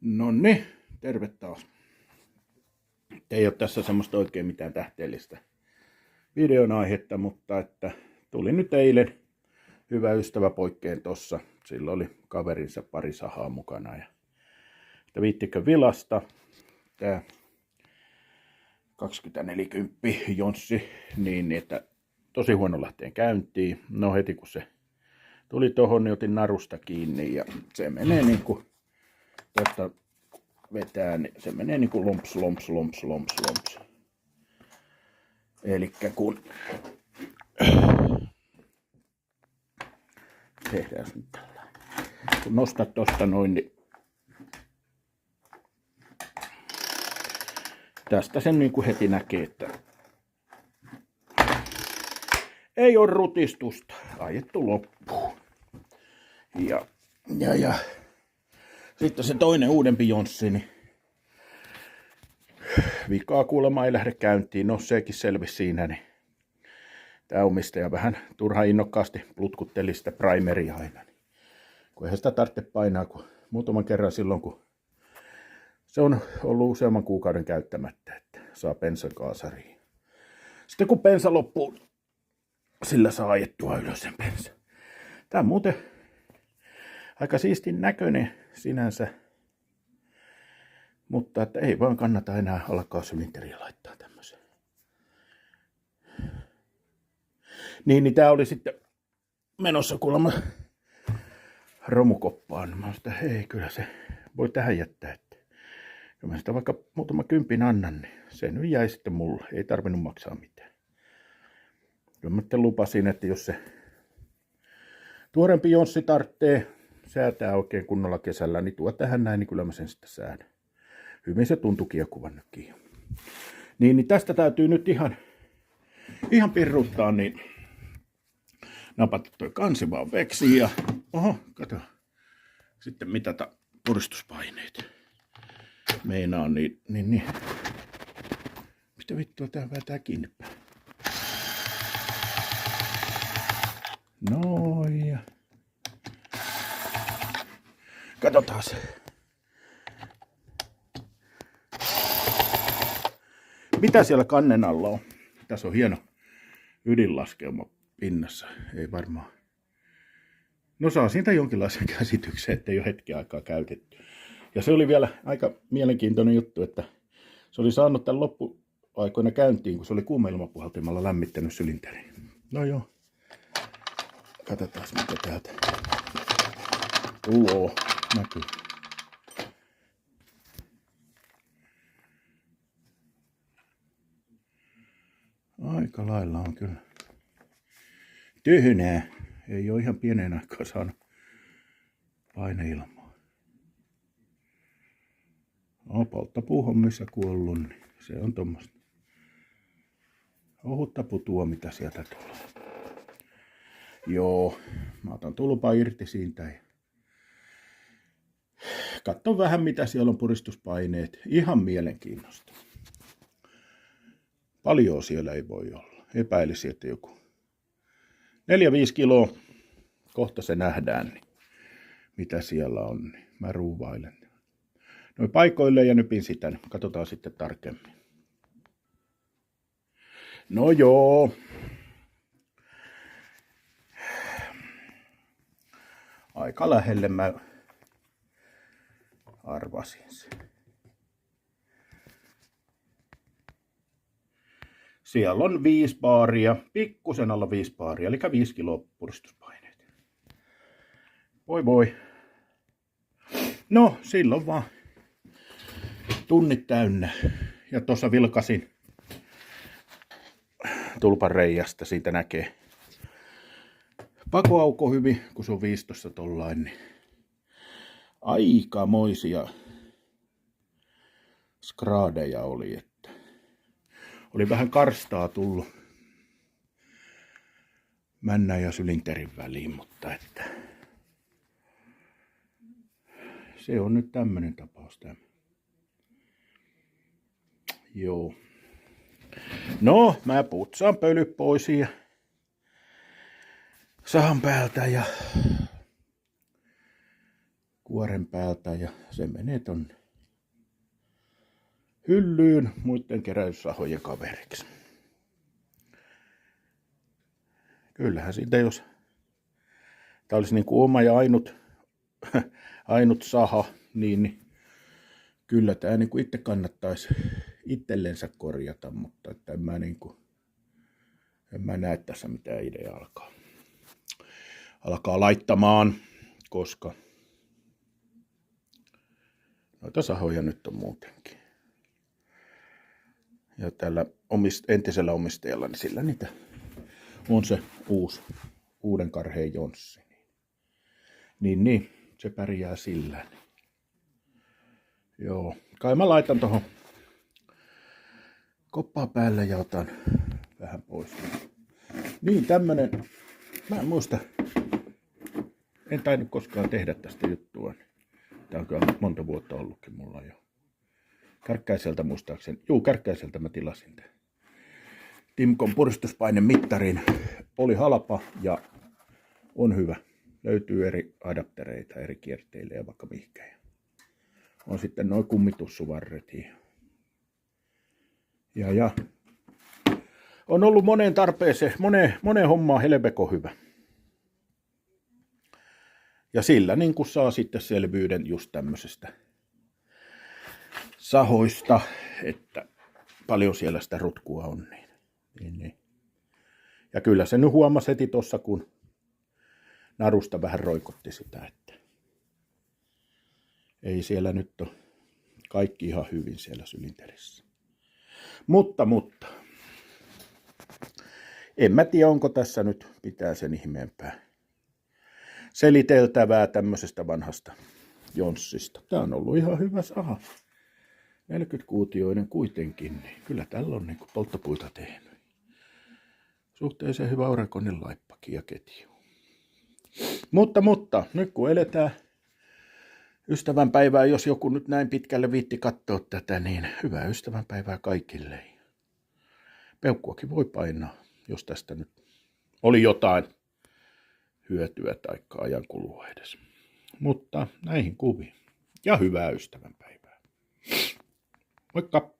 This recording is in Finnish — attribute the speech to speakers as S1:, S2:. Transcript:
S1: No niin, terve taas. Ei ole tässä semmoista oikein mitään tähteellistä videon aihetta, mutta että tuli nyt eilen hyvä ystävä poikkeen tossa. Sillä oli kaverinsa pari sahaa mukana. Ja että viittikö vilasta. Tää 2040 Jonssi, niin että tosi huono lähteen käyntiin. No heti kun se tuli tohon, niin otin narusta kiinni ja se menee niinku tosta vetää, niin se menee niinku lomps. Elikkä kun tehdään nyt tällä. Kun nostat tosta noin, niin tästä sen niinku heti näkee, että ei ole rutistusta. Ajettu loppuun. Ja sitten se toinen uudempi Jonssi, niin vikaa kuulemma ei lähde käyntiin. No sekin selvisi siinä, niin tämä omistaja vähän turha innokkaasti plutkutteli sitä primeria aina. Niin kun eihän sitä tarvitse painaa, kun muutaman kerran silloin, kun se on ollut useamman kuukauden käyttämättä, että saa bensan kaasariin. Sitten kun bensa loppuu, sillä saa ajettua ylös sen bensa. Tämä on muuten aika siistin näköinen sinänsä, mutta että ei vaan kannata enää alkaa sylinteriä laittaa tämmöiseen. Niin tää oli sitten menossa kuulemma romukoppaan. Mä sitä, hei kyllä se voi tähän jättää. Että kun mä sitä vaikka muutama kympin annan, niin se nyt jäi sitten mulle. Ei tarvinnut maksaa mitään. Kyllä mä lupasin, että jos se tuorempi Jonssi tarvitsee säätää oikein kunnolla kesällä, niin tuo tähän näin, niin kyllä mä sen sitten säädän. Hyvin se tuntuikin jo kuvannutkin. Niin tästä täytyy nyt ihan pirruttaa, niin napata toi kansi vaan veksiin ja oho, kato. Sitten mitata puristuspaineet. Meinaa niin. Mitä vittua tää vetää kiinni päin? Noin ja katsotaan se. Mitä siellä kannen alla on? Tässä on hieno ydinlaskelma pinnassa. Ei varmaan. No saa siitä jonkinlaisen käsityksen, että ei ole hetken aikaa käytetty. Ja se oli vielä aika mielenkiintoinen juttu, että se oli saanut tämän loppuaikoina käyntiin, kun se oli kuumailmapuhaltimella lämmittänyt sylinteriin. No joo. Katsotaan mitä täältä tuo näkyy. Aika lailla on kyllä tyhjää. Ei ole ihan pieneen aikaan saanut paineilmaa. On polttopuuhommissa kuollut, niin se on tommoista ohutta putua, mitä sieltä tulee. Joo, mä otan tulpaa irti siitä ja katson vähän mitä siellä on puristuspaineet. Ihan mielenkiinnosta. Paljon siellä ei voi olla. Epäilisin, että joku 4-5 kiloa. Kohta se nähdään, niin mitä siellä on. Niin mä ruuvailen. Noin paikoille ja nypin sitä. Niin katsotaan sitten tarkemmin. No joo. Aika lähelle mä arvasin sen. Siellä on 5 baaria, pikkusen alla 5 baaria, eli 5 kiloa puristuspaineet. Voi. No, silloin vaan tunnit täynnä. Ja tuossa vilkasin tulpan reiästä, siitä näkee pakoauko hyvin, kun se on 15 tollain, niin aikamoisia skraadeja oli, että oli vähän karstaa tullut männän ja sylinterin väliin, mutta että se on nyt tämmönen tapaus tämä. Joo. No, mä putsaan pölyt pois ja sahan päältä ja kuoren päältä ja se menee ton hyllyyn muiden keräyssahojen kaveriksi. Kyllähän siitä, jos tämä olisi niin kuin oma ja ainut saha, niin kyllä tämä niin kuin itse kannattaisi itsellensä korjata, mutta että en mä näe tässä mitään ideaa alkaa laittamaan, koska noita sahoja nyt on muutenkin. Ja tällä entisellä omistajalla, niin sillä niitä on se uuden karheen Jonssi. Niin, se pärjää sillä. Joo, kai mä laitan tohon koppaa päälle ja otan vähän pois. Niin, tämmönen, mä en muista, en tainnut koskaan tehdä tästä juttua. Tää on kyllä monta vuotta ollutkin mulla jo. Kärkkäiseltä muistaakseni, Kärkkäiseltä mä tilasin tämän Timcon puristuspainemmittarin. Oli halpa ja on hyvä. Löytyy eri adaptereita eri kierteille ja vaikka mihinkään. On sitten noin kummitussuvarret. Ja on ollut moneen tarpeeseen, moneen hommaan helveko hyvä. Ja sillä niin kun saa sitten selvyyden just tämmöisestä sahoista, että paljon siellä sitä rutkua on. Niin. Ja kyllä se nyt huomasi heti tuossa, kun narusta vähän roikotti sitä, että ei siellä nyt ole kaikki ihan hyvin siellä sylinterissä. Mutta en mä tiedä, onko tässä nyt pitää sen ihmeempää seliteltävää tämmöisestä vanhasta Jonssista. Tää on ollut ihan hyvä saha. 40-kuutioinen kuitenkin, niin kyllä tällä on niin kuin polttopuita tehnyt. Suhteellisen hyvä orakonin laippakin ja ketju. Mutta nyt kun eletään ystävänpäivää, jos joku nyt näin pitkälle viitti katsoa tätä, niin hyvää ystävänpäivää kaikille. Peukkuakin voi painaa, jos tästä nyt oli jotain hyötyä tai ajankulua edes. Mutta näihin kuviin. Ja hyvää ystävänpäivää. Moikka!